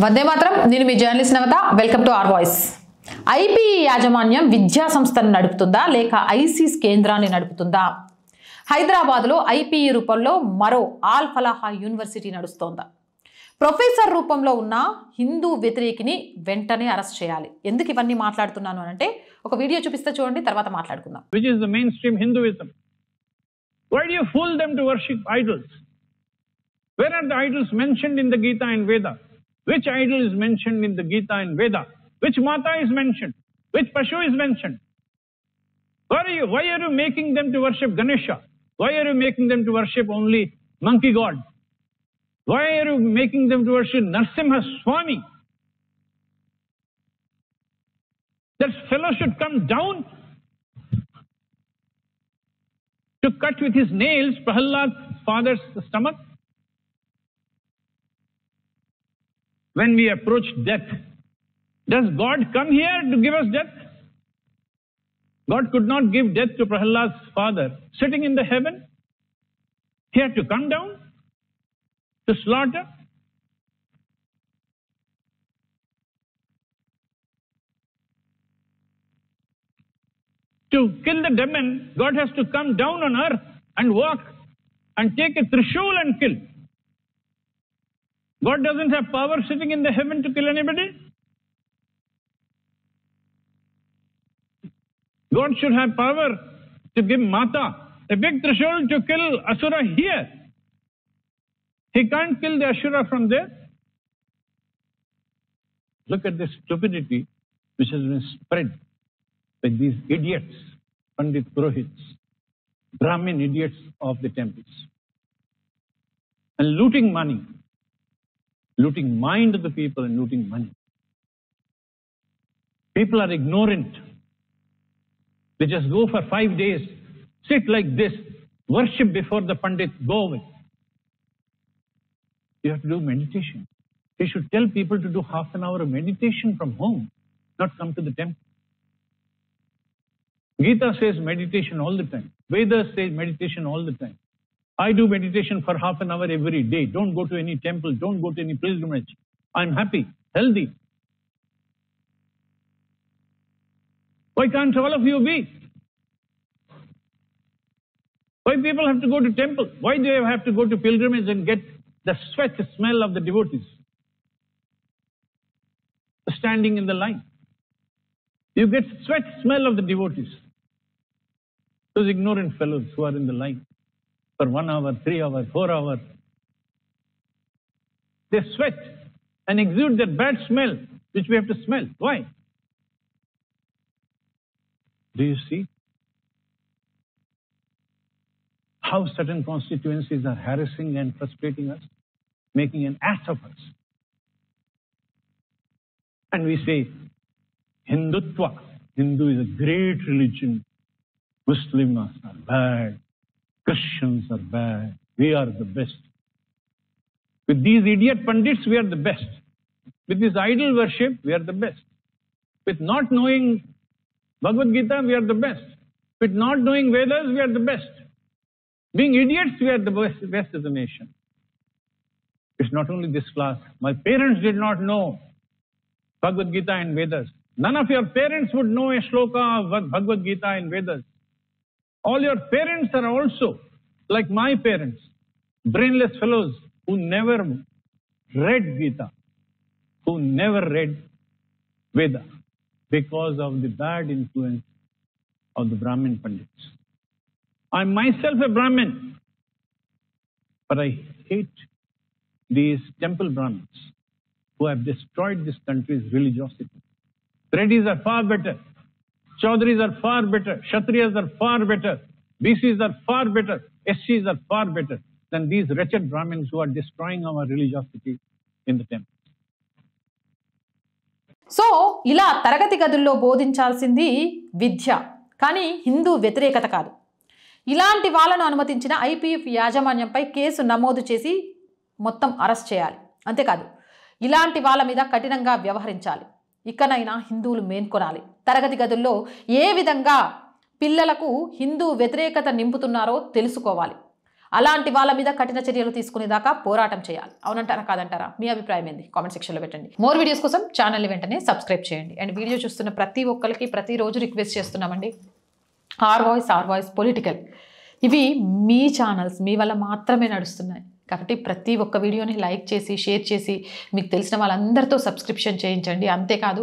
వందే మాత్రం. నేను మీ journalist Navata. Welcome to our voice. IP యాజమాన్యం విద్యా సంస్థను నడుపుతుందా లేక ఐసీస్ కేంద్రాన్ని నడుపుతుందా? హైదరాబాద్లో ఐపీఈ రూపంలో మరో ఆల్ ఫలాహా యూనివర్సిటీ నడుస్తోందా? ప్రొఫెసర్ రూపంలో ఉన్న హిందూ వ్యతిరేకిని వెంటనే అరెస్ట్ చేయాలి. ఎందుకు ఇవన్నీ మాట్లాడుతున్నాను అంటే ఒక వీడియో చూపిస్తే చూడండి, తర్వాత మాట్లాడుకుందాం. Which is the mainstream Hinduism? Why do you fool them to worship idols? Where are the idols mentioned in the Gita and Veda? Which idol is mentioned in the Gita and Veda? Which Mata is mentioned? Which Pashu is mentioned? Why are you making them to worship Ganesha? Why are you making them to worship only monkey god? Why are you making them to worship Narsimha Swami? That fellow should come down to cut with his nails Prahlad's father's stomach. When we approach death, does God come here to give us death? God could not give death to Prahlad's father sitting in the heaven. He had to come down to slaughter. To kill the demon, God has to come down on earth and walk and take a trishul and kill. God doesn't have power sitting in the heaven to kill anybody. God should have power to give Mata a big trishul to kill Asura here. He can't kill the Asura from there. Look at the stupidity which has been spread by these idiots, Pandit Purohits, Brahmin idiots of the temples, and looting money, looting mind of the people and looting money. People are ignorant. They just go for 5 days, sit like this, worship before the Pandit, go away. You have to do meditation. He should tell people to do half an hour of meditation from home, not come to the temple. Gita says meditation all the time. Vedas says meditation all the time. I do meditation for half an hour every day. Don't go to any temple. Don't go to any pilgrimage. I'm happy, healthy. Why can't all of you be? Why people have to go to temple? Why do they have to go to pilgrimage and get the sweat smell of the devotees standing in the line? You get sweat smell of the devotees. Those ignorant fellows who are in the line for 1 hour, 3 hours, 4 hours, they sweat and exude that bad smell which we have to smell. Why? Do you see how certain constituencies are harassing and frustrating us, making an ass of us? And we say, Hindutva, Hindu is a great religion. Muslims are bad. Christians are bad. We are the best. With these idiot pandits, we are the best. With this idol worship, we are the best. With not knowing Bhagavad Gita, we are the best. With not knowing Vedas, we are the best. Being idiots, we are the best of the nation. It's not only this class. My parents did not know Bhagavad Gita and Vedas. None of your parents would know a shloka of Bhagavad Gita and Vedas. All your parents are also like my parents, brainless fellows who never read Gita, who never read Veda because of the bad influence of the Brahmin Pandits. I'm myself a Brahmin, but I hate these temple Brahmins who have destroyed this country's religiosity. Reddis are far better. Chaudharys are far better. Kshatriyas are far better. BCs are far better. SCs are far better than these wretched Brahmins who are destroying our religiosity in the temple. So ఇలా తరగతి గదుల్లో బోధించాల్సింది విద్య, కానీ హిందూ వ్యతిరేకత కాదు. ఇలాంటి వాళ్ళను అనుమతించిన IPF యాజమాన్యంపై కేసు నమోదు చేసి మొత్తం అరెస్ట్ చేయాలి. అంతేకాదు, ఇలాంటి వాళ్ళ మీద కఠినంగా వ్యవహరించాలి. ఇకనైనా హిందువులు మేల్కొనాలి. తరగతి గదుల్లో ఏ విధంగా పిల్లలకు హిందూ వ్యతిరేకత నింపుతున్నారో తెలుసుకోవాలి. అలాంటి వాళ్ళ మీద కఠిన చర్యలు తీసుకునేదాకా పోరాటం చేయాలి. అవునంటారా కాదంటారా? మీ అభిప్రాయం ఏంది? కామెంట్ సెక్షన్లో పెట్టండి. మోర్ వీడియోస్ కోసం ఛానల్ని వెంటనే సబ్స్క్రైబ్ చేయండి. అండ్ వీడియో చూస్తున్న ప్రతి ఒక్కరికి ప్రతిరోజు రిక్వెస్ట్ చేస్తున్నామండి, ఆర్ వాయిస్ పొలిటికల్ ఇవి మీ ఛానల్స్, మీ వల్ల మాత్రమే నడుస్తున్నాయి. కాబట్టి ప్రతి ఒక్క వీడియోని లైక్ చేసి షేర్ చేసి మీకు తెలిసిన వాళ్ళందరితో సబ్స్క్రిప్షన్ చేయించండి. అంతేకాదు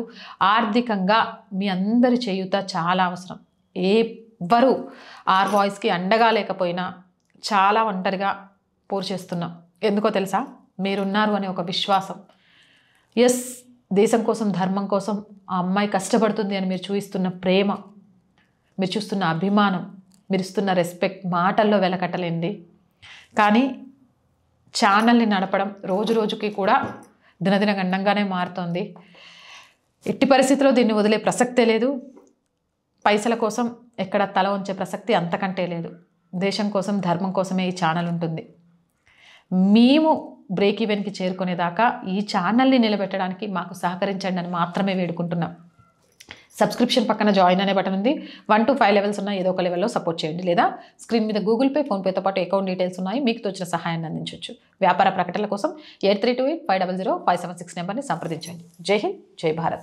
ఆర్థికంగా మీ అందరి చేయూత చాలా అవసరం. ఎవ్వరు ఆర్ వాయిస్కి అండగా లేకపోయినా చాలా ఒంటరిగా పోరు చేస్తున్నాం. ఎందుకో తెలుసా? మీరున్నారు అనే ఒక విశ్వాసం. ఎస్, దేశం కోసం ధర్మం కోసం ఆ అమ్మాయి కష్టపడుతుంది అని మీరు చూపిస్తున్న ప్రేమ, మీరు చూస్తున్న అభిమానం, మీరు ఇస్తున్న రెస్పెక్ట్ మాటల్లో వెలకట్టలేండి. కానీ ఛానల్ని నడపడం రోజు రోజుకి కూడా దినదిన గండంగానే మారుతోంది. ఎట్టి పరిస్థితిలో దీన్ని వదిలే ప్రసక్తే లేదు. పైసల కోసం ఎక్కడ తల ఉంచే ప్రసక్తి అంతకంటే లేదు. దేశం కోసం ధర్మం కోసమే ఈ ఛానల్ ఉంటుంది. మేము బ్రేక్ ఈవెన్కి చేరుకునేదాకా ఈ ఛానల్ని నిలబెట్టడానికి మాకు సహకరించండి అని మాత్రమే వేడుకుంటున్నాం. సబ్స్క్రిప్షన్ పక్కన జాయిన్ అనే బటన్ ఉంది. 1 to 5 లెవెల్స్ ఉన్న ఏదో ఒక లెవెల్లో సపోర్ట్ చేయండి. లేదా స్క్రీన్ మీద గూగుల్ పే, ఫోన్పేతో పాటు అకౌంట్ డీటెయిల్స్ ఉన్నాయి, మీకు తోచిన సహాయాన్ని అందించవచ్చు. వ్యాపార ప్రకటనల కోసం 8328500576 నెంబర్ని సంప్రదించండి. జై హింద్, జై భారత్.